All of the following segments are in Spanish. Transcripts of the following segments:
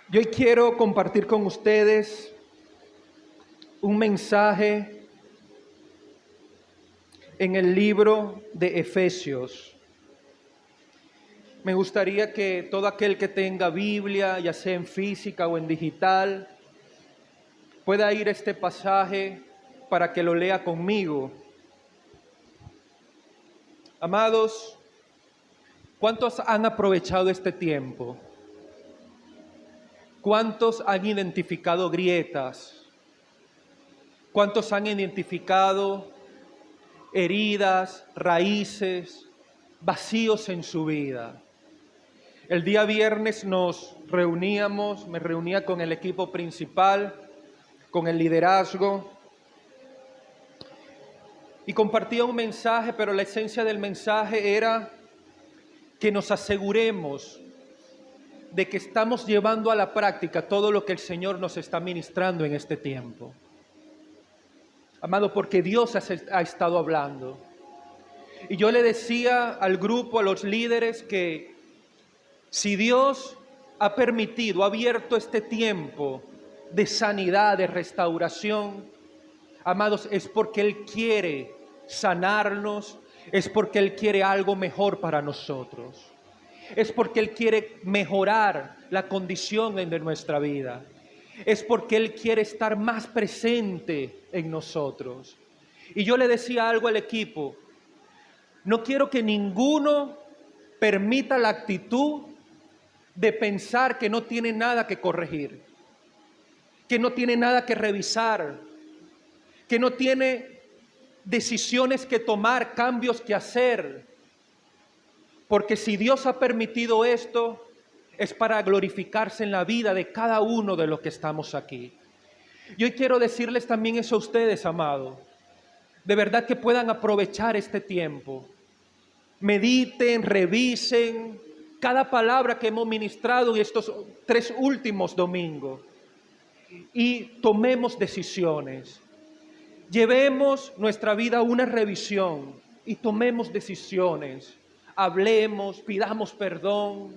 Yo hoy quiero compartir con ustedes un mensaje en el libro de Efesios. Me gustaría que todo aquel que tenga Biblia, ya sea en física o en digital, pueda ir a este pasaje para que lo lea conmigo. Amados, ¿cuántos han aprovechado este tiempo? ¿Cuántos han identificado grietas? ¿Cuántos han identificado heridas, raíces, vacíos en su vida? El día viernes me reunía con el equipo principal, con el liderazgo, y compartía un mensaje, pero la esencia del mensaje era que nos aseguremos de que estamos llevando a la práctica todo lo que el Señor nos está ministrando en este tiempo. Amado, porque Dios ha estado hablando. Y yo le decía al grupo, a los líderes, que si Dios ha permitido, ha abierto este tiempo de sanidad, de restauración, amados, es porque Él quiere sanarnos, es porque Él quiere algo mejor para nosotros. Es porque Él quiere mejorar la condición de nuestra vida. Es porque Él quiere estar más presente en nosotros. Y yo le decía algo al equipo: no quiero que ninguno permita la actitud de pensar que no tiene nada que corregir, que no tiene nada que revisar, que no tiene decisiones que tomar, cambios que hacer. Porque si Dios ha permitido esto, es para glorificarse en la vida de cada uno de los que estamos aquí. Y hoy quiero decirles también eso a ustedes, amados. De verdad que puedan aprovechar este tiempo. Mediten, revisen cada palabra que hemos ministrado en estos 3 últimos domingos. Y tomemos decisiones. Llevemos nuestra vida a una revisión y tomemos decisiones. Hablemos, pidamos perdón.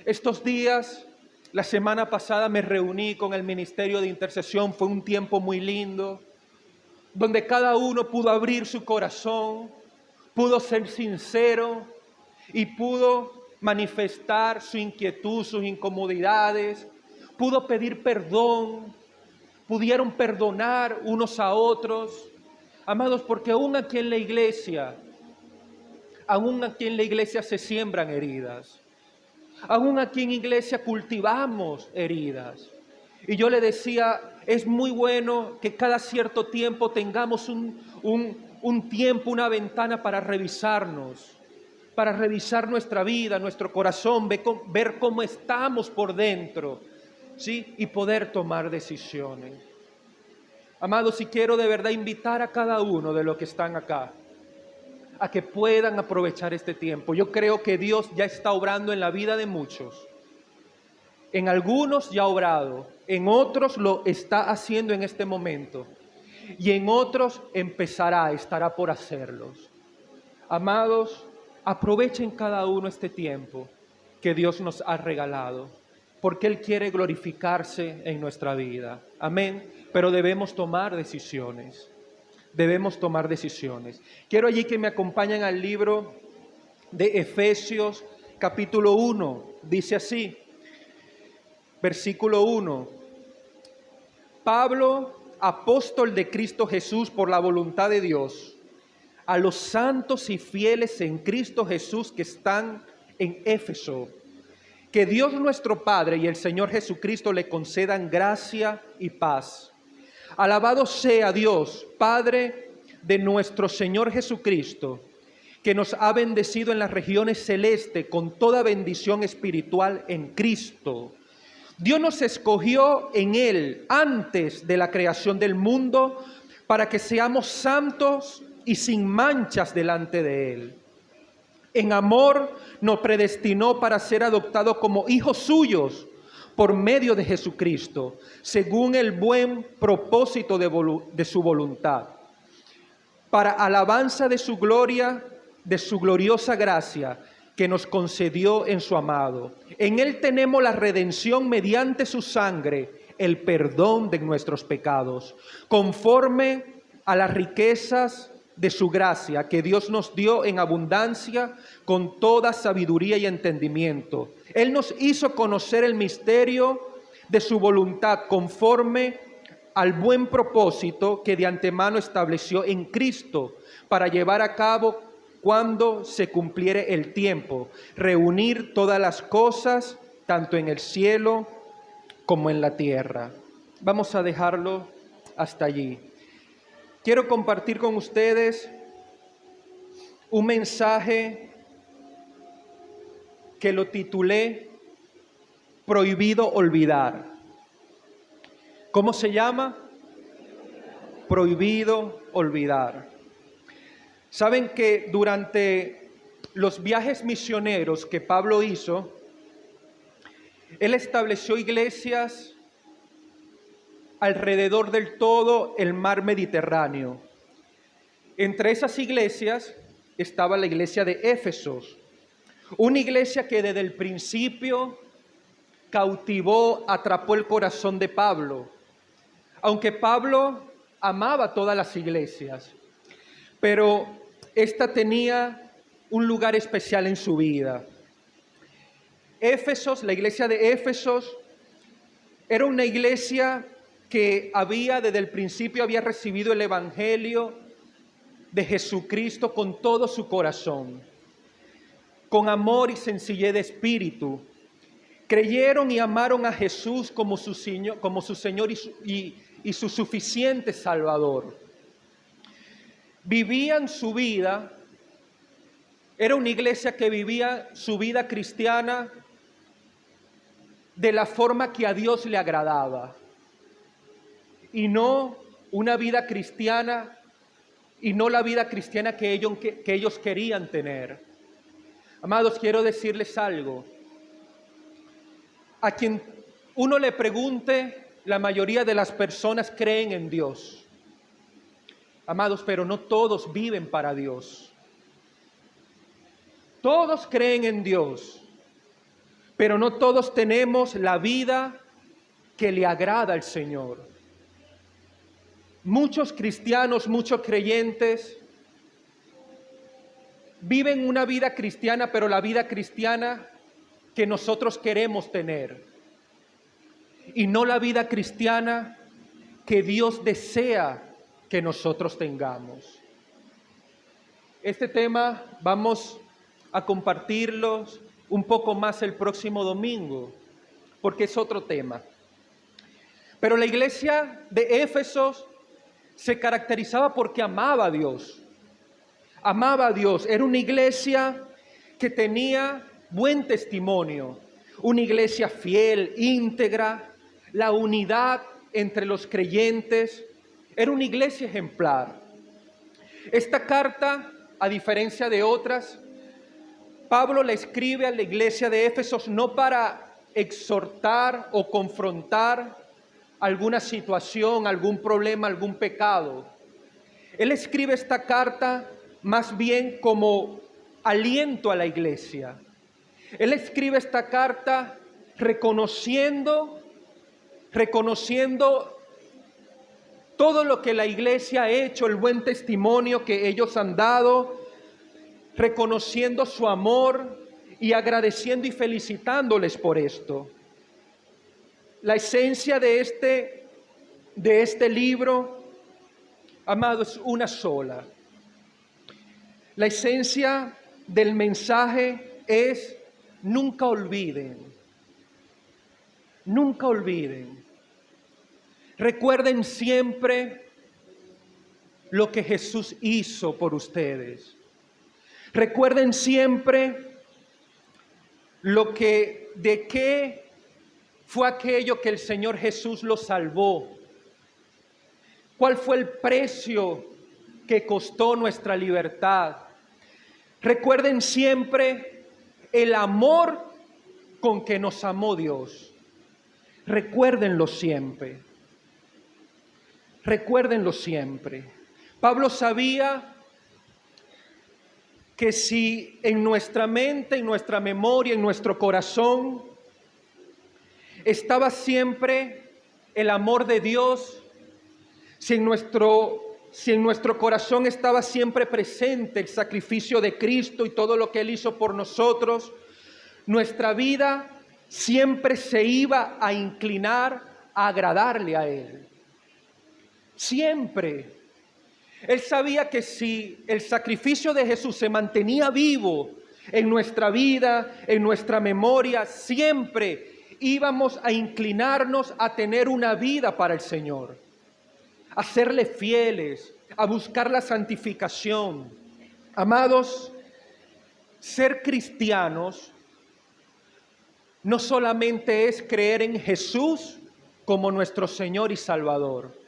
Estos días, la semana pasada me reuní con el Ministerio de Intercesión. Fue un tiempo muy lindo, donde cada uno pudo abrir su corazón, pudo ser sincero y pudo manifestar su inquietud, sus incomodidades, pudo pedir perdón, pudieron perdonar unos a otros. Amados, porque aún aquí en la iglesia se siembran heridas. Aún aquí en iglesia cultivamos heridas. Y yo le decía, es muy bueno que cada cierto tiempo tengamos un tiempo, una ventana para revisarnos, para revisar nuestra vida, nuestro corazón, ver cómo estamos por dentro, ¿sí? Y poder tomar decisiones. Amados, y quiero de verdad invitar a cada uno de los que están acá a que puedan aprovechar este tiempo. Yo creo que Dios ya está obrando en la vida de muchos. En algunos ya ha obrado, en otros lo está haciendo en este momento, y en otros estará por hacerlos. Amados, aprovechen cada uno este tiempo que Dios nos ha regalado, porque Él quiere glorificarse en nuestra vida. Amén. Pero debemos tomar decisiones. Debemos tomar decisiones. Quiero allí que me acompañen al libro de Efesios capítulo 1. Dice así, versículo 1. Pablo, apóstol de Cristo Jesús por la voluntad de Dios, a los santos y fieles en Cristo Jesús que están en Éfeso, que Dios nuestro Padre y el Señor Jesucristo le concedan gracia y paz. Alabado sea Dios, Padre de nuestro Señor Jesucristo, que nos ha bendecido en las regiones celestes con toda bendición espiritual en Cristo. Dios nos escogió en Él antes de la creación del mundo para que seamos santos y sin manchas delante de Él. En amor nos predestinó para ser adoptados como hijos suyos por medio de Jesucristo, según el buen propósito de su voluntad, para alabanza de su gloria, de su gloriosa gracia, que nos concedió en su amado. En Él tenemos la redención mediante su sangre, el perdón de nuestros pecados, conforme a las riquezas de su gracia que Dios nos dio en abundancia con toda sabiduría y entendimiento. Él nos hizo conocer el misterio de su voluntad conforme al buen propósito que de antemano estableció en Cristo para llevar a cabo cuando se cumpliere el tiempo, reunir todas las cosas, tanto en el cielo como en la tierra. Vamos a dejarlo hasta allí. Quiero compartir con ustedes un mensaje que lo titulé Prohibido olvidar. ¿Cómo se llama? Prohibido olvidar. Saben que durante los viajes misioneros que Pablo hizo, él estableció iglesias alrededor del todo el mar Mediterráneo. Entre esas iglesias estaba la iglesia de Éfeso, una iglesia que desde el principio cautivó, atrapó el corazón de Pablo. Aunque Pablo amaba todas las iglesias, pero esta tenía un lugar especial en su vida. Éfeso, la iglesia de Éfeso, era una iglesia que desde el principio había recibido el evangelio de Jesucristo con todo su corazón, con amor y sencillez de espíritu. Creyeron y amaron a Jesús como su Señor y su suficiente Salvador. Vivían su vida, era una iglesia que vivía su vida cristiana de la forma que a Dios le agradaba, y no una vida cristiana, y no la vida cristiana que ellos querían tener. Amados, quiero decirles algo. A quien uno le pregunte, la mayoría de las personas creen en Dios. Amados, pero no todos viven para Dios. Todos creen en Dios, pero no todos tenemos la vida que le agrada al Señor. Muchos cristianos, muchos creyentes viven una vida cristiana, pero la vida cristiana que nosotros queremos tener, y no la vida cristiana que Dios desea que nosotros tengamos. Este tema vamos a compartirlos un poco más el próximo domingo, porque es otro tema. Pero la iglesia de Éfeso se caracterizaba porque amaba a Dios. Amaba a Dios. Era una iglesia que tenía buen testimonio, una iglesia fiel, íntegra, la unidad entre los creyentes. Era una iglesia ejemplar. Esta carta, a diferencia de otras, Pablo la escribe a la iglesia de Éfeso no para exhortar o confrontar alguna situación, algún problema, algún pecado. Él escribe esta carta más bien como aliento a la iglesia. Él escribe esta carta reconociendo todo lo que la iglesia ha hecho, el buen testimonio que ellos han dado, reconociendo su amor y agradeciendo y felicitándoles por esto. La esencia de este libro, amado, es una sola. La esencia del mensaje es: nunca olviden, nunca olviden. Recuerden siempre lo que Jesús hizo por ustedes. Recuerden siempre de qué fue aquello que el Señor Jesús los salvó. ¿Cuál fue el precio que costó nuestra libertad? Recuerden siempre el amor con que nos amó Dios. Recuérdenlo siempre. Recuérdenlo siempre. Pablo sabía que si en nuestra mente, en nuestra memoria, en nuestro corazón estaba siempre el amor de Dios, si en nuestro corazón estaba siempre presente el sacrificio de Cristo y todo lo que Él hizo por nosotros, nuestra vida siempre se iba a inclinar a agradarle a Él. Siempre. Él sabía que si el sacrificio de Jesús se mantenía vivo en nuestra vida, en nuestra memoria, siempre íbamos a inclinarnos a tener una vida para el Señor, a serle fieles, a buscar la santificación. Amados, ser cristianos no solamente es creer en Jesús como nuestro Señor y Salvador.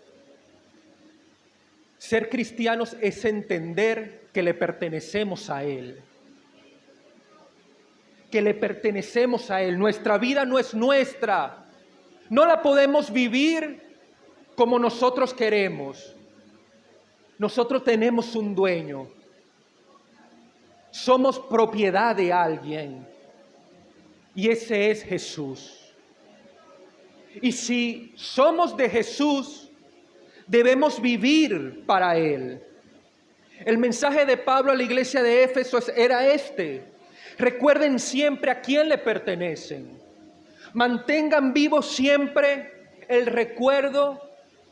Ser cristianos es entender que le pertenecemos a Él. Que le pertenecemos a Él. Nuestra vida no es nuestra. No la podemos vivir como nosotros queremos. Nosotros tenemos un dueño. Somos propiedad de alguien. Y ese es Jesús. Y si somos de Jesús, debemos vivir para Él. El mensaje de Pablo a la iglesia de Éfeso era este: recuerden siempre a quién le pertenecen. Mantengan vivo siempre el recuerdo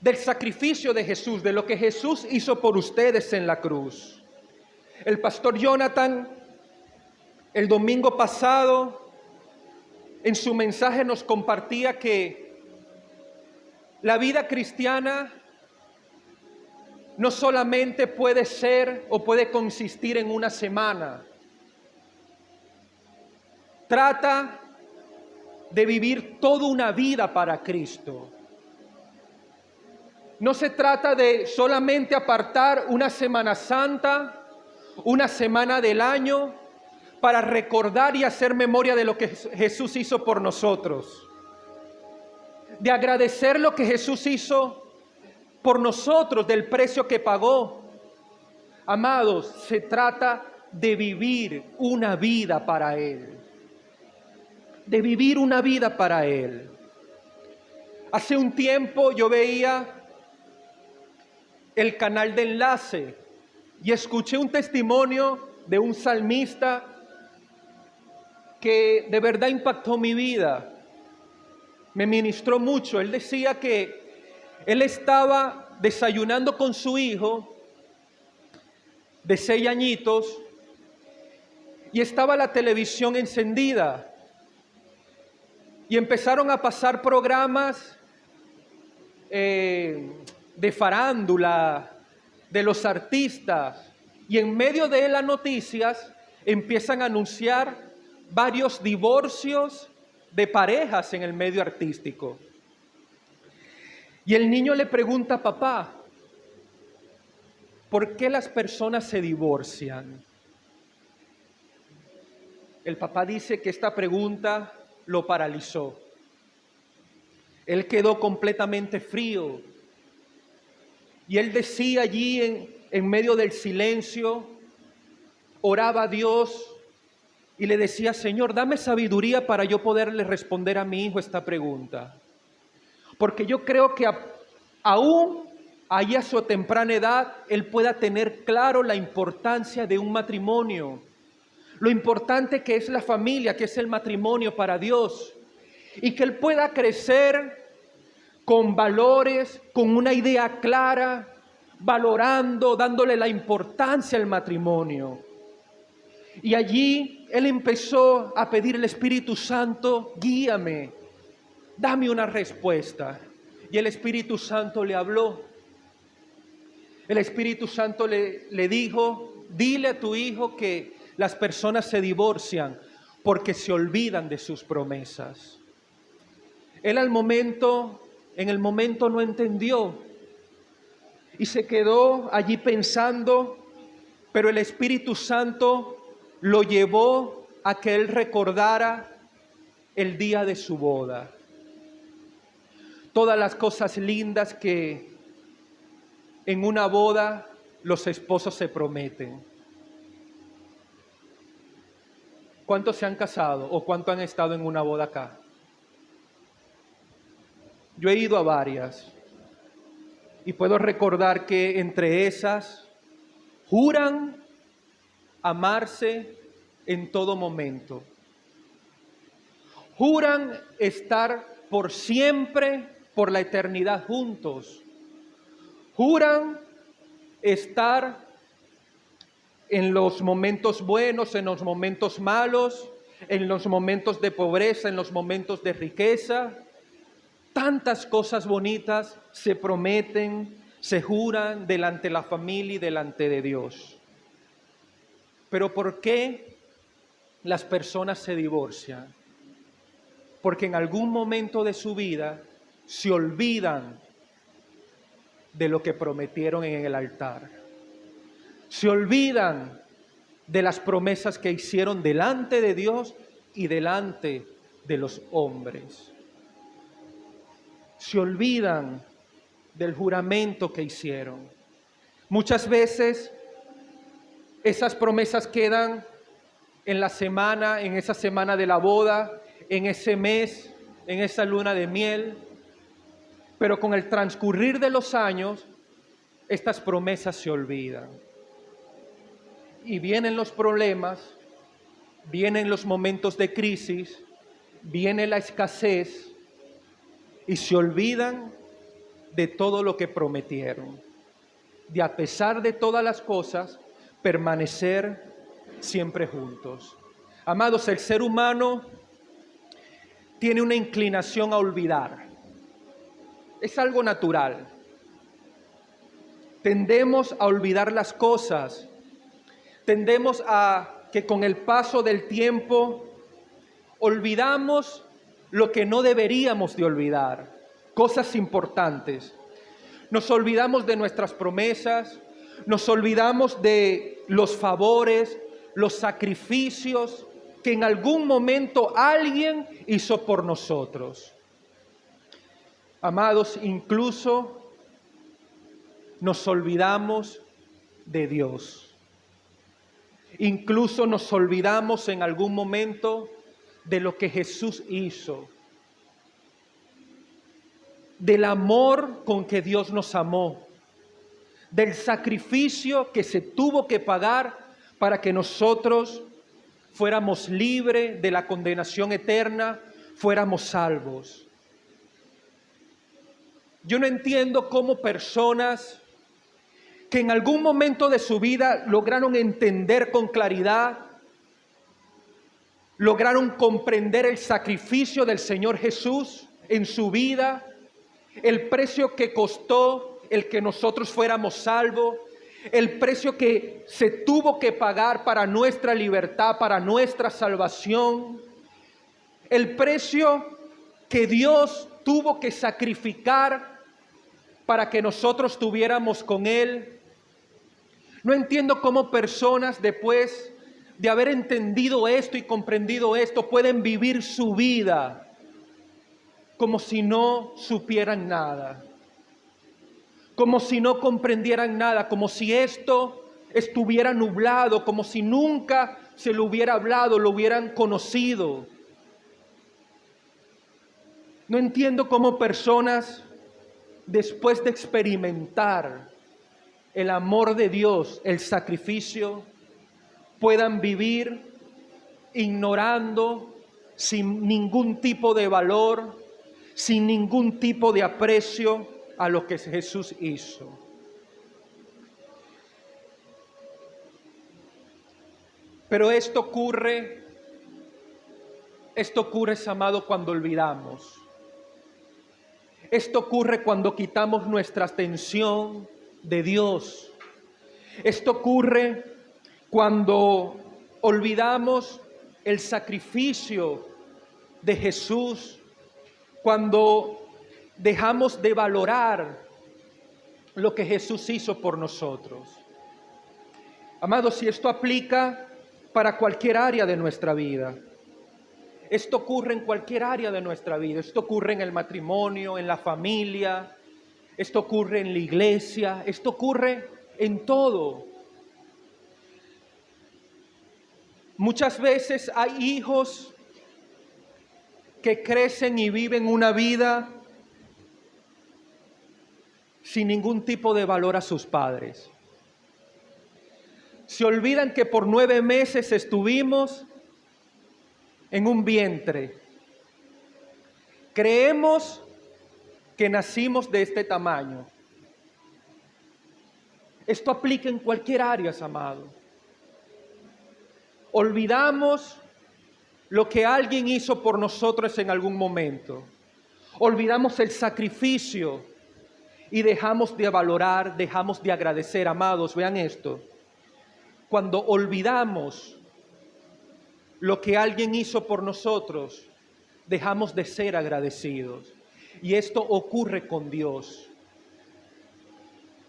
del sacrificio de Jesús, de lo que Jesús hizo por ustedes en la cruz. El pastor Jonathan, el domingo pasado, en su mensaje nos compartía que la vida cristiana no solamente puede ser o puede consistir en una semana. Trata de vivir toda una vida para Cristo. No se trata de solamente apartar una Semana Santa, una semana del año, para recordar y hacer memoria de lo que Jesús hizo por nosotros. De agradecer lo que Jesús hizo por nosotros, del precio que pagó. Amados, se trata de vivir una vida para Él. De vivir una vida para Él. Hace un tiempo yo veía el canal de Enlace y escuché un testimonio de un salmista que de verdad impactó mi vida. Me ministró mucho. Él decía que él estaba desayunando con su hijo de 6 añitos y estaba la televisión encendida y empezaron a pasar programas de farándula, de los artistas, y en medio de las noticias empiezan a anunciar varios divorcios de parejas en el medio artístico. Y el niño le pregunta a papá, ¿por qué las personas se divorcian? El papá dice que esta pregunta lo paralizó. Él quedó completamente frío. Y él decía allí en medio del silencio, oraba a Dios y le decía: Señor, dame sabiduría para yo poderle responder a mi hijo esta pregunta. Porque yo creo que aún ahí a su temprana edad, él pueda tener claro la importancia de un matrimonio. Lo importante que es la familia, que es el matrimonio para Dios. Y que él pueda crecer con valores, con una idea clara, valorando, dándole la importancia al matrimonio. Y allí él empezó a pedir al Espíritu Santo: guíame, dame una respuesta. Y el Espíritu Santo le habló. El Espíritu Santo le dijo: dile a tu hijo que las personas se divorcian porque se olvidan de sus promesas. Él en el momento no entendió y se quedó allí pensando, pero el Espíritu Santo lo llevó a que él recordara el día de su boda. Todas las cosas lindas que en una boda los esposos se prometen. ¿Cuántos se han casado o cuántos han estado en una boda acá? Yo he ido a varias y puedo recordar que entre esas juran amarse en todo momento. Juran estar por siempre, por la eternidad juntos. Juran estar en los momentos buenos, en los momentos malos, en los momentos de pobreza, en los momentos de riqueza. Tantas cosas bonitas se prometen, se juran delante de la familia y delante de Dios. Pero ¿por qué las personas se divorcian? Porque en algún momento de su vida se olvidan de lo que prometieron en el altar. Se olvidan de las promesas que hicieron delante de Dios y delante de los hombres. Se olvidan del juramento que hicieron. Muchas veces esas promesas quedan en la semana, en esa semana de la boda, en ese mes, en esa luna de miel. Pero con el transcurrir de los años, estas promesas se olvidan. Y vienen los problemas, vienen los momentos de crisis, viene la escasez y se olvidan de todo lo que prometieron. De a pesar de todas las cosas, permanecer siempre juntos. Amados, el ser humano tiene una inclinación a olvidar. Es algo natural. Tendemos a olvidar las cosas. Tendemos a que con el paso del tiempo olvidamos lo que no deberíamos de olvidar, cosas importantes. Nos olvidamos de nuestras promesas, nos olvidamos de los favores, los sacrificios que en algún momento alguien hizo por nosotros. Amados, incluso nos olvidamos de Dios. Incluso nos olvidamos en algún momento de lo que Jesús hizo, del amor con que Dios nos amó, del sacrificio que se tuvo que pagar para que nosotros fuéramos libres de la condenación eterna, fuéramos salvos. Yo no entiendo cómo personas que en algún momento de su vida lograron entender con claridad, lograron comprender el sacrificio del Señor Jesús en su vida, el precio que costó el que nosotros fuéramos salvos, el precio que se tuvo que pagar para nuestra libertad, para nuestra salvación, el precio que Dios tuvo que sacrificar para que nosotros tuviéramos con Él. No entiendo cómo personas después de haber entendido esto y comprendido esto pueden vivir su vida como si no supieran nada, como si no comprendieran nada, como si esto estuviera nublado, como si nunca se lo hubiera hablado, lo hubieran conocido. No entiendo cómo personas, después de experimentar el amor de Dios, el sacrificio, puedan vivir ignorando, sin ningún tipo de valor, sin ningún tipo de aprecio a lo que Jesús hizo. Pero esto ocurre, amado, cuando olvidamos. Esto ocurre cuando quitamos nuestra atención de Dios. Esto ocurre cuando olvidamos el sacrificio de Jesús, cuando dejamos de valorar lo que Jesús hizo por nosotros. Amados, si esto aplica para cualquier área de nuestra vida, esto ocurre en cualquier área de nuestra vida, esto ocurre en el matrimonio, en la familia, esto ocurre en la iglesia, esto ocurre en todo. Muchas veces hay hijos que crecen y viven una vida sin ningún tipo de valor a sus padres. Se olvidan que por 9 meses estuvimos en un vientre. Creemos que nacimos de este tamaño. Esto aplica en cualquier área, amado. Olvidamos lo que alguien hizo por nosotros en algún momento. Olvidamos el sacrificio y dejamos de valorar, dejamos de agradecer. Amados, vean esto. Cuando olvidamos lo que alguien hizo por nosotros, dejamos de ser agradecidos. Y esto ocurre con Dios.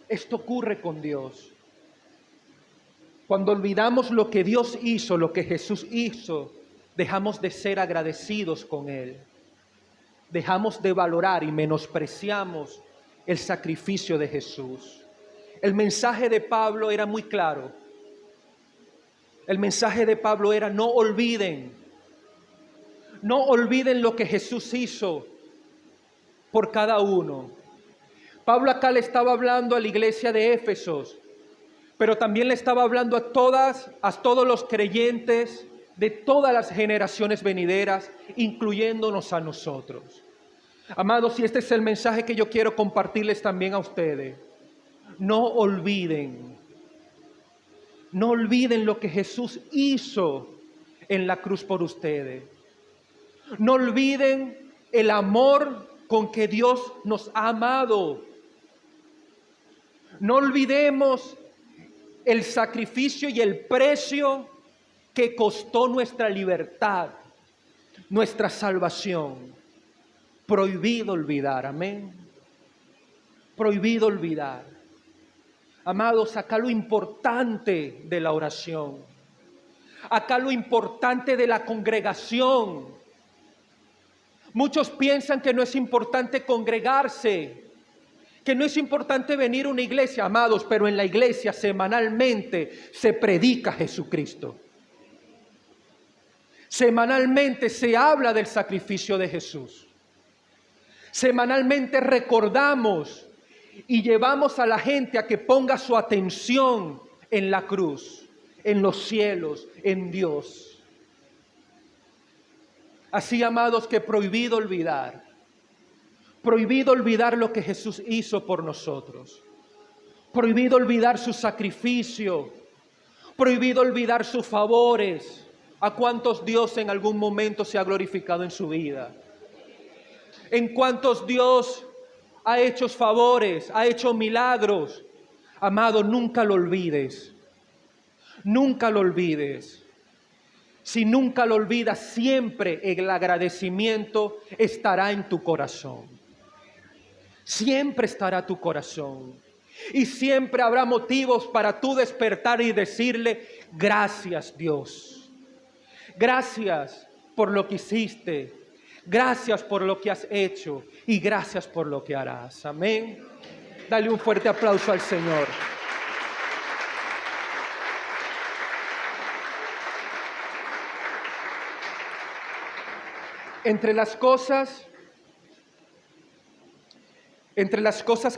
Esto ocurre con Dios. Cuando olvidamos lo que Dios hizo, lo que Jesús hizo, dejamos de ser agradecidos con Él. Dejamos de valorar y menospreciamos el sacrificio de Jesús. El mensaje de Pablo era muy claro. El mensaje de Pablo era: no olviden lo que Jesús hizo por cada uno. Pablo acá le estaba hablando a la iglesia de Éfesos, pero también le estaba hablando a todos los creyentes de todas las generaciones venideras, incluyéndonos a nosotros. Amados, y este es el mensaje que yo quiero compartirles también a ustedes. No olviden lo que Jesús hizo en la cruz por ustedes. No olviden el amor con que Dios nos ha amado. No olvidemos el sacrificio y el precio que costó nuestra libertad, nuestra salvación. Prohibido olvidar, amén. Prohibido olvidar. Amados, acá lo importante de la oración, acá lo importante de la congregación. Muchos piensan que no es importante congregarse, que no es importante venir a una iglesia, amados, pero en la iglesia semanalmente se predica Jesucristo. Semanalmente se habla del sacrificio de Jesús. Semanalmente recordamos y llevamos a la gente a que ponga su atención en la cruz, en los cielos, en Dios. Así, amados, que prohibido olvidar lo que Jesús hizo por nosotros. Prohibido olvidar su sacrificio. Prohibido olvidar sus favores. ¿A cuántos Dios en algún momento se ha glorificado en su vida? ¿En cuántos Dios ha hecho favores, ha hecho milagros? Amado, nunca lo olvides. Nunca lo olvides. Si nunca lo olvidas, siempre el agradecimiento estará en tu corazón. Siempre estará tu corazón. Y siempre habrá motivos para tú despertar y decirle: gracias, Dios. Gracias por lo que hiciste. Gracias por lo que has hecho. Y gracias por lo que harás. Amén. Dale un fuerte aplauso al Señor. Entre las cosas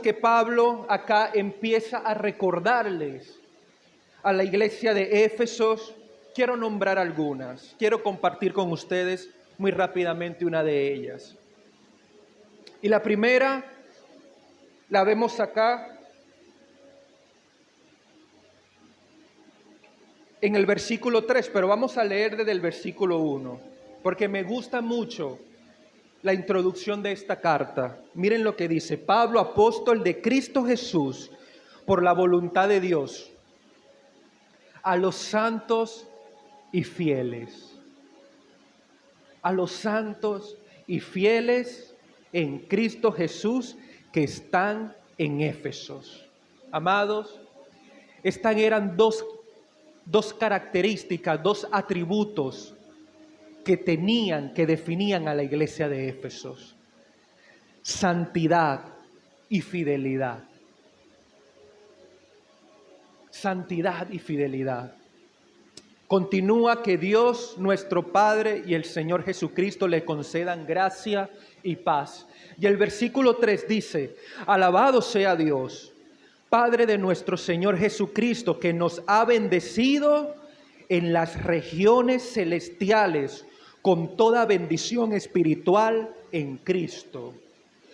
que Pablo acá empieza a recordarles a la iglesia de Éfesos, quiero nombrar algunas. Quiero compartir con ustedes muy rápidamente una de ellas. Y la primera la vemos acá en el versículo 3, pero vamos a leer desde el versículo 1. Porque me gusta mucho la introducción de esta carta. Miren lo que dice: Pablo, apóstol de Cristo Jesús, por la voluntad de Dios, a los santos y fieles. A los santos y fieles en Cristo Jesús que están en Éfesos. Amados, estas eran dos características, dos atributos que definían a la iglesia de Éfesos: santidad y fidelidad. Santidad y fidelidad. Continúa que Dios nuestro Padre y el Señor Jesucristo le concedan gracia y paz. Y el versículo 3 dice: alabado sea Dios, Padre de nuestro Señor Jesucristo, que nos ha bendecido en las regiones celestiales con toda bendición espiritual en Cristo.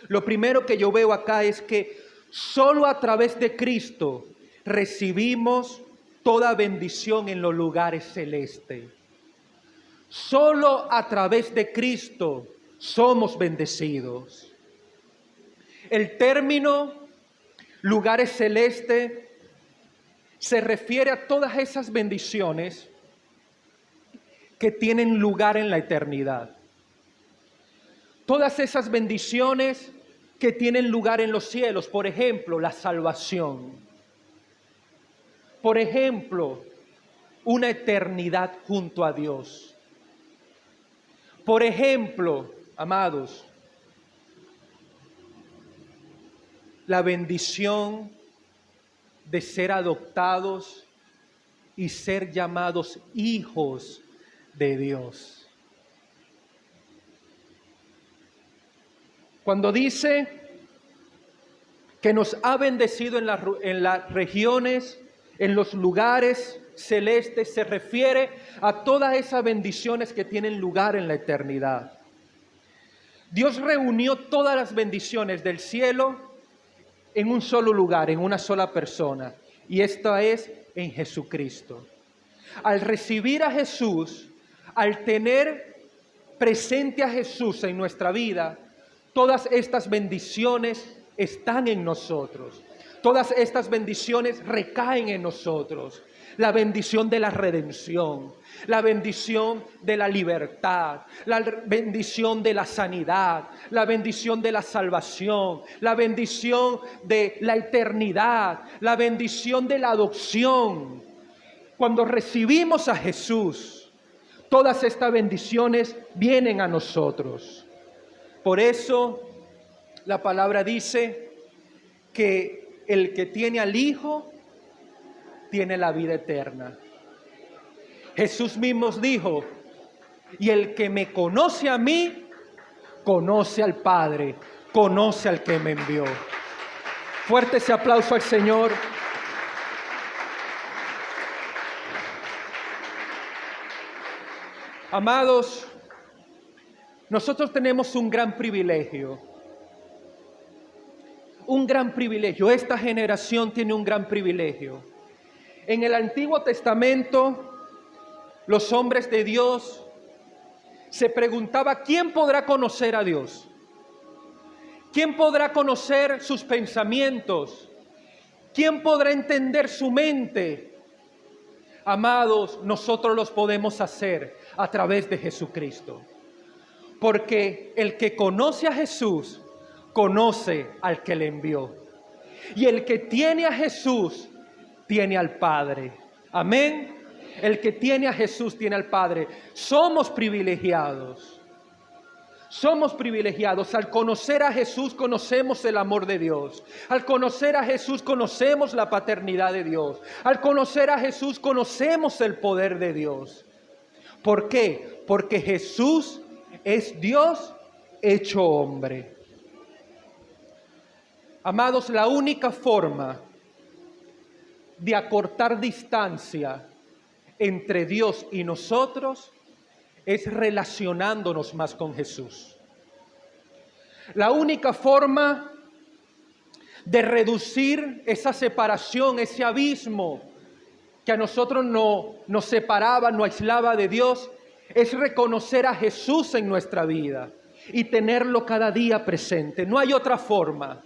Lo primero que yo veo acá es que solo a través de Cristo recibimos toda bendición en los lugares celestes. Solo a través de Cristo somos bendecidos. El término lugares celestes se refiere a todas esas bendiciones que tienen lugar en la eternidad. Todas esas bendiciones que tienen lugar en los cielos, por ejemplo, la salvación. Por ejemplo, una eternidad junto a Dios. Por ejemplo, amados, la bendición de ser adoptados y ser llamados hijos de Dios. Cuando dice que nos ha bendecido en las regiones, en los lugares celestes, se refiere a todas esas bendiciones que tienen lugar en la eternidad. Dios reunió todas las bendiciones del cielo en un solo lugar, en una sola persona, y esta es en Jesucristo. Al recibir a Jesús, al tener presente a Jesús en nuestra vida, todas estas bendiciones están en nosotros. Todas estas bendiciones recaen en nosotros. La bendición de la redención, la bendición de la libertad, la bendición de la sanidad, la bendición de la salvación, la bendición de la eternidad, la bendición de la adopción. Cuando recibimos a Jesús, todas estas bendiciones vienen a nosotros. Por eso la palabra dice que el que tiene al Hijo tiene la vida eterna. Jesús mismo dijo: y el que me conoce a mí, conoce al Padre, conoce al que me envió. Fuerte ese aplauso al Señor. Amados, nosotros tenemos un gran privilegio. Un gran privilegio. Esta generación tiene un gran privilegio. En el Antiguo Testamento, los hombres de Dios se preguntaban: ¿quién podrá conocer a Dios? ¿Quién podrá conocer sus pensamientos? ¿Quién podrá entender su mente? Amados, nosotros los podemos hacer a través de Jesucristo. Porque el que conoce a Jesús, conoce al que le envió. Y el que tiene a Jesús, tiene al Padre. Amén. El que tiene a Jesús, tiene al Padre. Somos privilegiados. Somos privilegiados. Al conocer a Jesús, conocemos el amor de Dios. Al conocer a Jesús, conocemos la paternidad de Dios. Al conocer a Jesús, conocemos el poder de Dios. ¿Por qué? Porque Jesús es Dios hecho hombre. Amados, la única forma de acortar distancia entre Dios y nosotros es relacionándonos más con Jesús. La única forma de reducir esa separación, ese abismo que a nosotros nos separaba, nos aislaba de Dios, es reconocer a Jesús en nuestra vida y tenerlo cada día presente. No hay otra forma.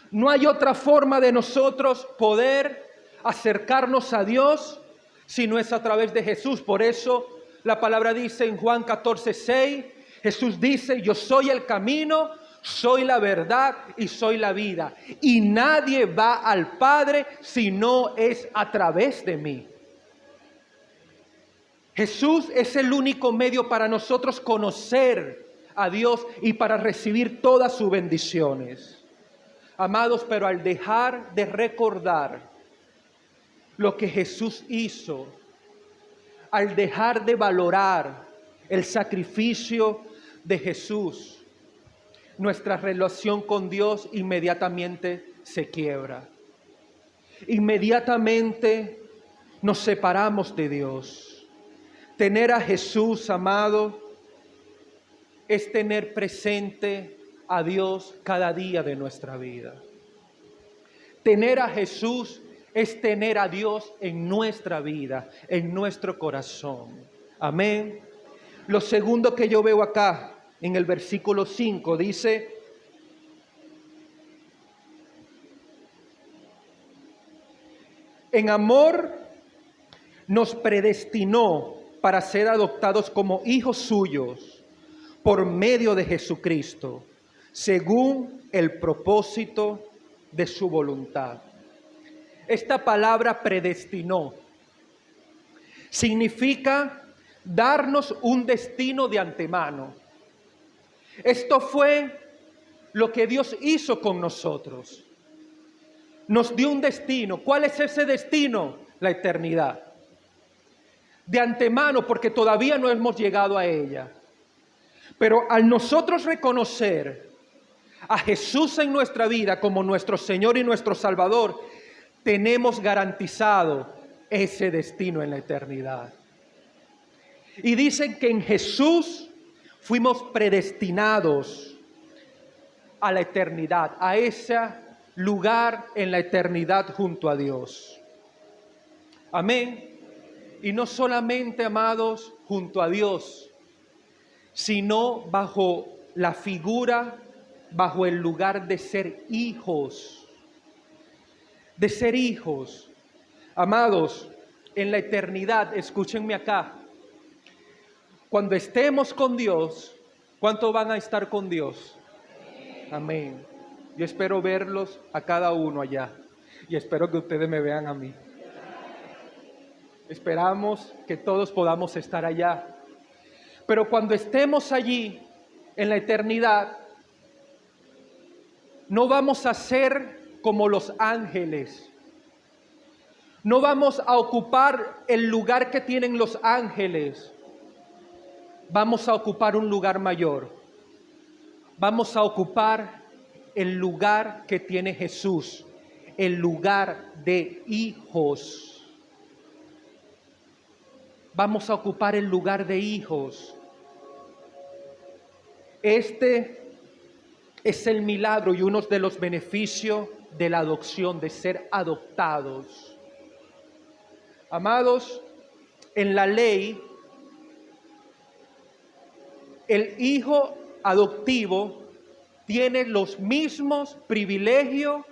No hay otra forma de nosotros poder acercarnos a Dios si no es a través de Jesús. Por eso la palabra dice en Juan 14:6, Jesús dice: yo soy el camino, soy la verdad y soy la vida. Y nadie va al Padre si no es a través de mí. Jesús es el único medio para nosotros conocer a Dios y para recibir todas sus bendiciones. Amados, pero al dejar de recordar lo que Jesús hizo, al dejar de valorar el sacrificio de Jesús, nuestra relación con Dios inmediatamente se quiebra. Inmediatamente nos separamos de Dios. Tener a Jesús, amado, es tener presente a Dios cada día de nuestra vida. Tener a Jesús es tener a Dios en nuestra vida, en nuestro corazón. Amén. Lo segundo que yo veo acá, en el versículo 5, dice: en amor nos predestinó para ser adoptados como hijos suyos por medio de Jesucristo, según el propósito de su voluntad. Esta palabra predestinó significa darnos un destino de antemano. Esto fue lo que Dios hizo con nosotros. Nos dio un destino. ¿Cuál es ese destino? La eternidad. De antemano, porque todavía no hemos llegado a ella. Pero al nosotros reconocer a Jesús en nuestra vida como nuestro Señor y nuestro Salvador, tenemos garantizado ese destino en la eternidad. Y dicen que en Jesús fuimos predestinados a la eternidad, a ese lugar en la eternidad junto a Dios. Amén. Y no solamente, amados, junto a Dios, sino bajo la figura, bajo el lugar de ser hijos. De ser hijos. Amados, en la eternidad, escúchenme acá, cuando estemos con Dios, ¿cuántos van a estar con Dios? Amén. Yo espero verlos a cada uno allá y espero que ustedes me vean a mí. Esperamos que todos podamos estar allá. Pero cuando estemos allí, en la eternidad, no vamos a ser como los ángeles. No vamos a ocupar el lugar que tienen los ángeles. Vamos a ocupar un lugar mayor. Vamos a ocupar el lugar que tiene Jesús, el lugar de hijos. Vamos a ocupar el lugar de hijos. Este es el milagro y uno de los beneficios de la adopción, de ser adoptados. Amados, en la ley, el hijo adoptivo tiene los mismos privilegios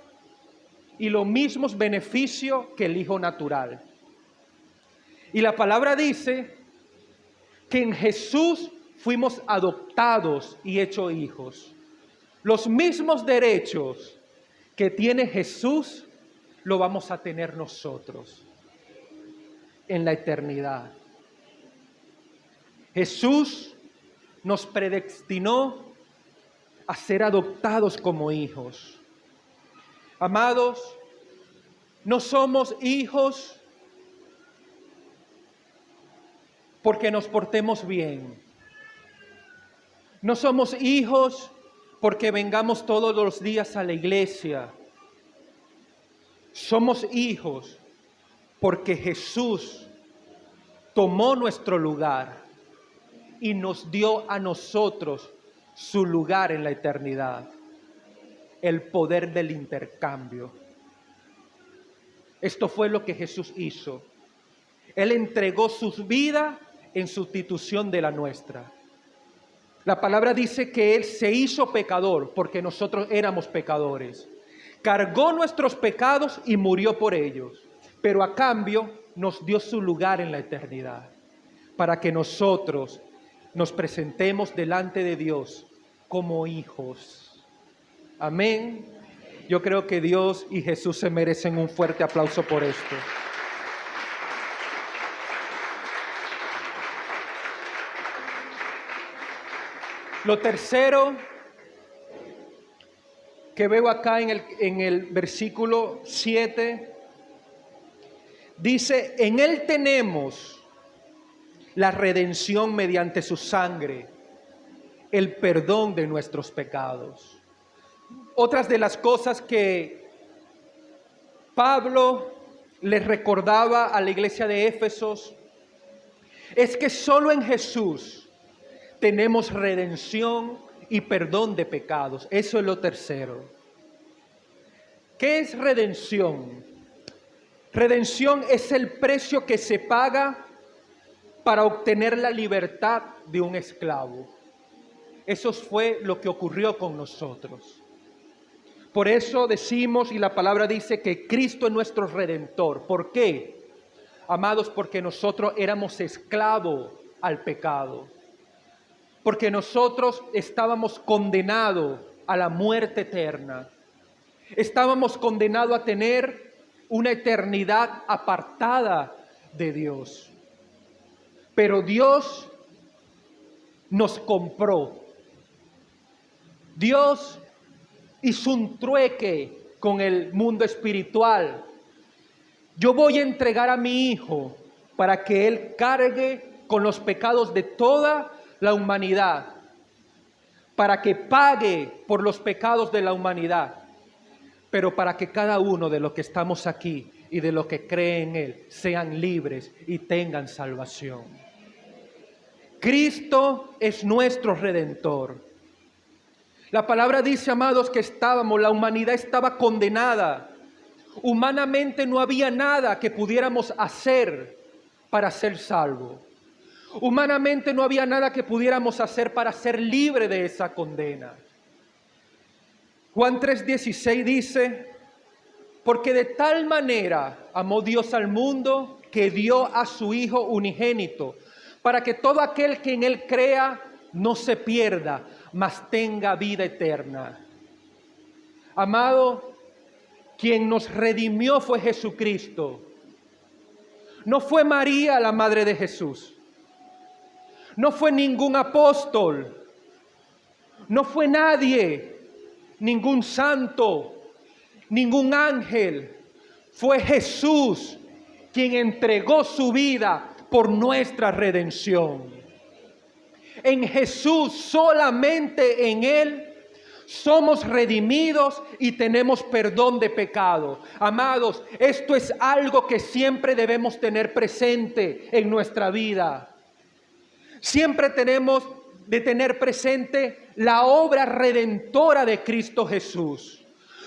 y los mismos beneficios que el hijo natural. Y la palabra dice que en Jesús fuimos adoptados y hechos hijos. Los mismos derechos que tiene Jesús, lo vamos a tener nosotros en la eternidad. Jesús nos predestinó a ser adoptados como hijos. Amados, no somos hijos porque nos portemos bien. No somos hijos porque vengamos todos los días a la iglesia. Somos hijos porque Jesús tomó nuestro lugar y nos dio a nosotros su lugar en la eternidad. El poder del intercambio. Esto fue lo que Jesús hizo. Él entregó su vida en sustitución de la nuestra. La palabra dice que Él se hizo pecador porque nosotros éramos pecadores. Cargó nuestros pecados y murió por ellos. Pero a cambio nos dio su lugar en la eternidad. Para que nosotros nos presentemos delante de Dios como hijos. Amén. Yo creo que Dios y Jesús se merecen un fuerte aplauso por esto. Lo tercero que veo acá en el versículo 7, dice: en Él tenemos la redención mediante su sangre, el perdón de nuestros pecados. Otras de las cosas que Pablo les recordaba a la iglesia de Éfesos es que solo en Jesús tenemos redención y perdón de pecados. Eso es lo tercero. ¿Qué es redención? Redención es el precio que se paga para obtener la libertad de un esclavo. Eso fue lo que ocurrió con nosotros. Por eso decimos, y la palabra dice, que Cristo es nuestro Redentor. ¿Por qué? Amados, porque nosotros éramos esclavos al pecado. Porque nosotros estábamos condenados a la muerte eterna. Estábamos condenados a tener una eternidad apartada de Dios. Pero Dios nos compró. Dios hizo un trueque con el mundo espiritual. Yo voy a entregar a mi hijo para que él cargue con los pecados de toda la humanidad, para que pague por los pecados de la humanidad, pero para que cada uno de los que estamos aquí y de los que creen en él sean libres y tengan salvación. Cristo es nuestro Redentor. La palabra dice, amados, que la humanidad estaba condenada. Humanamente no había nada que pudiéramos hacer para ser salvos. Humanamente no había nada que pudiéramos hacer para ser libre de esa condena. Juan 3:16 dice, porque de tal manera amó Dios al mundo que dio a su Hijo unigénito, para que todo aquel que en él crea no se pierda, mas tenga vida eterna. Amado, quien nos redimió fue Jesucristo. No fue María, la madre de Jesús. No fue ningún apóstol. No fue nadie, ningún santo, ningún ángel. Fue Jesús quien entregó su vida por nuestra redención. En Jesús, solamente en Él, somos redimidos y tenemos perdón de pecado. Amados, esto es algo que siempre debemos tener presente en nuestra vida. Siempre tenemos de tener presente la obra redentora de Cristo Jesús.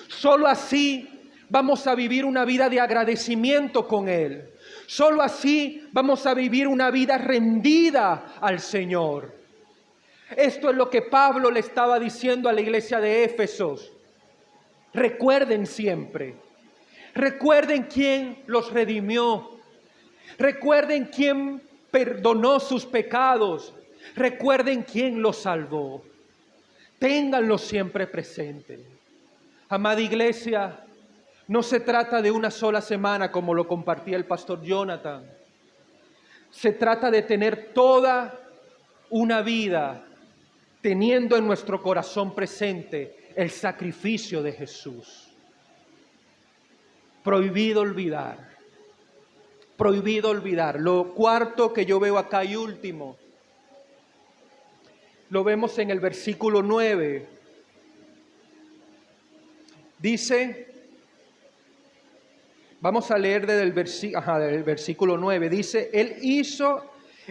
Solo así vamos a vivir una vida de agradecimiento con Él. Solo así vamos a vivir una vida rendida al Señor. Esto es lo que Pablo le estaba diciendo a la iglesia de Éfesos. Recuerden siempre. Recuerden quién los redimió. Recuerden quién perdonó sus pecados. Recuerden quién los salvó. Ténganlo siempre presente. Amada iglesia, no se trata de una sola semana como lo compartía el pastor Jonathan. Se trata de tener toda una vida teniendo en nuestro corazón presente el sacrificio de Jesús. Prohibido olvidar. Prohibido olvidar. Lo cuarto que yo veo acá y último, lo vemos en el versículo 9. Dice, vamos a leer desde el versículo 9. Dice,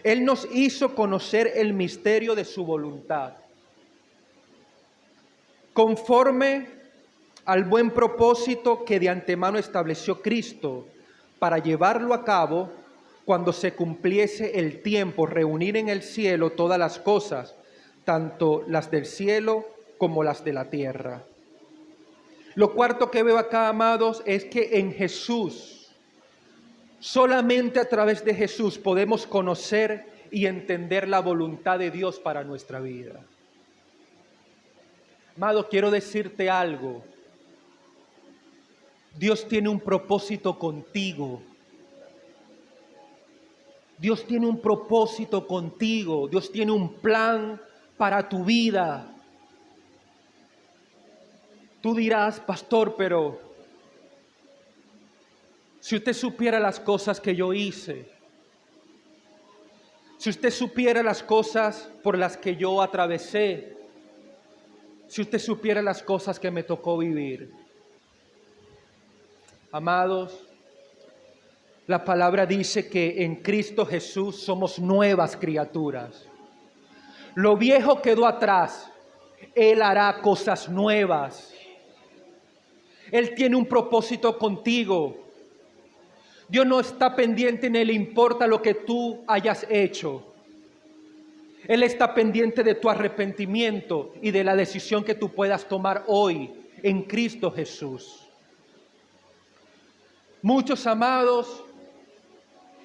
Él nos hizo conocer el misterio de su voluntad, conforme al buen propósito que de antemano estableció Cristo, para llevarlo a cabo cuando se cumpliese el tiempo, reunir en el cielo todas las cosas, tanto las del cielo como las de la tierra. Lo cuarto que veo acá, amados, es que en Jesús, solamente a través de Jesús podemos conocer y entender la voluntad de Dios para nuestra vida. Amado, quiero decirte algo. Dios tiene un propósito contigo. Dios tiene un propósito contigo. Dios tiene un plan para tu vida. Tú dirás, pastor, pero si usted supiera las cosas que yo hice, Si usted supiera las cosas por las que yo atravesé, si usted supiera las cosas que me tocó vivir. Amados, la palabra dice que en Cristo Jesús somos nuevas criaturas. Lo viejo quedó atrás. Él hará cosas nuevas. Él tiene un propósito contigo. Dios no está pendiente ni le importa lo que tú hayas hecho. Él está pendiente de tu arrepentimiento y de la decisión que tú puedas tomar hoy en Cristo Jesús. Muchos amados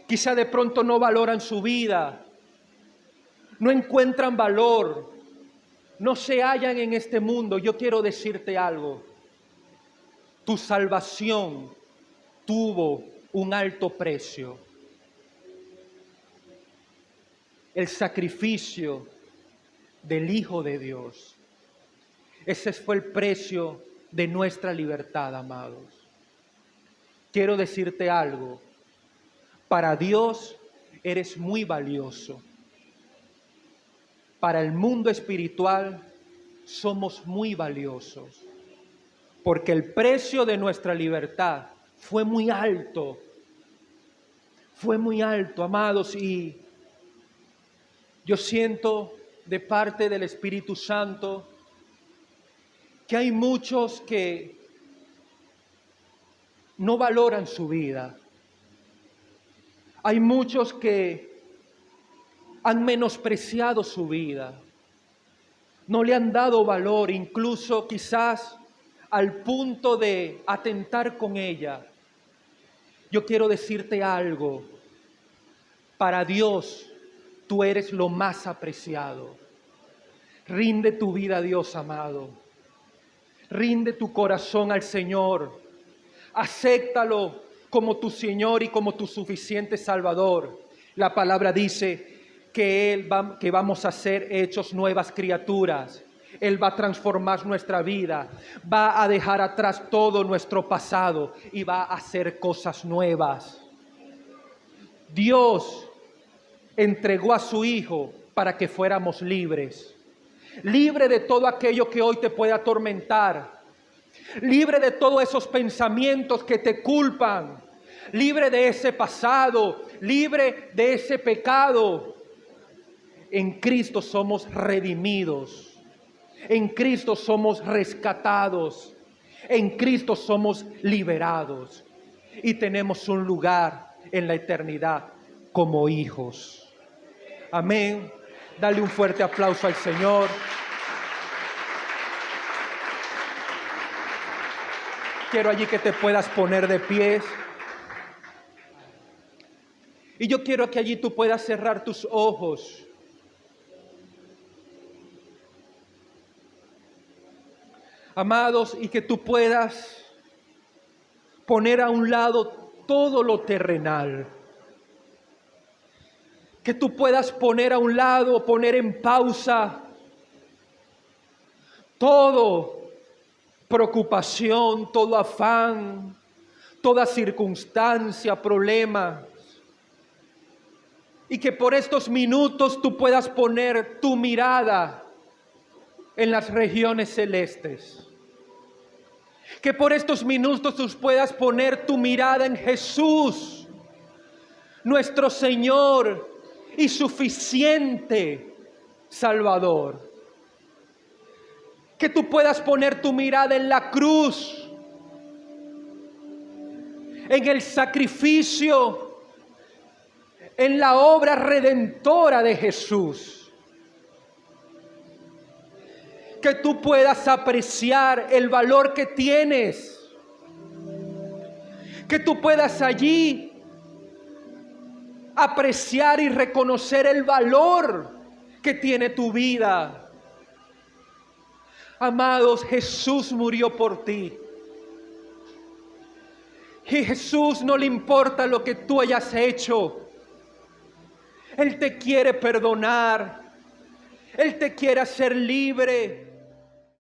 quizá de pronto no valoran su vida, no encuentran valor, no se hallan en este mundo. Yo quiero decirte algo. Tu salvación tuvo un alto precio. El sacrificio del Hijo de Dios. Ese fue el precio de nuestra libertad, amados. Quiero decirte algo. Para Dios eres muy valioso. Para el mundo espiritual somos muy valiosos. Porque el precio de nuestra libertad fue muy alto. Fue muy alto, amados. Y yo siento de parte del Espíritu Santo que hay muchos que no valoran su vida. Hay muchos que han menospreciado su vida. No le han dado valor, incluso quizás al punto de atentar con ella. Yo quiero decirte algo. Para Dios, tú eres lo más apreciado. Rinde tu vida a Dios, amado. Rinde tu corazón al Señor. Acéptalo como tu Señor y como tu suficiente Salvador. La palabra dice que vamos a ser hechos nuevas criaturas. Él va a transformar nuestra vida. Va a dejar atrás todo nuestro pasado y va a hacer cosas nuevas. Dios entregó a su Hijo para que fuéramos libres. Libre de todo aquello que hoy te puede atormentar. Libre de todos esos pensamientos que te culpan. Libre de ese pasado. Libre de ese pecado. En Cristo somos redimidos. En Cristo somos rescatados. En Cristo somos liberados. Y tenemos un lugar en la eternidad como hijos. Amén. Dale un fuerte aplauso al Señor. Quiero allí que te puedas poner de pies. Y yo quiero que allí tú puedas cerrar tus ojos. Amados, y que tú puedas poner a un lado todo lo terrenal. Que tú puedas poner a un lado, poner en pausa todo preocupación, todo afán, toda circunstancia, problema. Y que por estos minutos tú puedas poner tu mirada en las regiones celestes. Que por estos minutos tú puedas poner tu mirada en Jesús, nuestro Señor y suficiente Salvador. Que tú puedas poner tu mirada en la cruz, en el sacrificio, en la obra redentora de Jesús. Que tú puedas apreciar el valor que tienes. Que tú puedas allí apreciar y reconocer el valor que tiene tu vida. Amados, Jesús murió por ti. Y Jesús no le importa lo que tú hayas hecho. Él te quiere perdonar. Él te quiere hacer libre.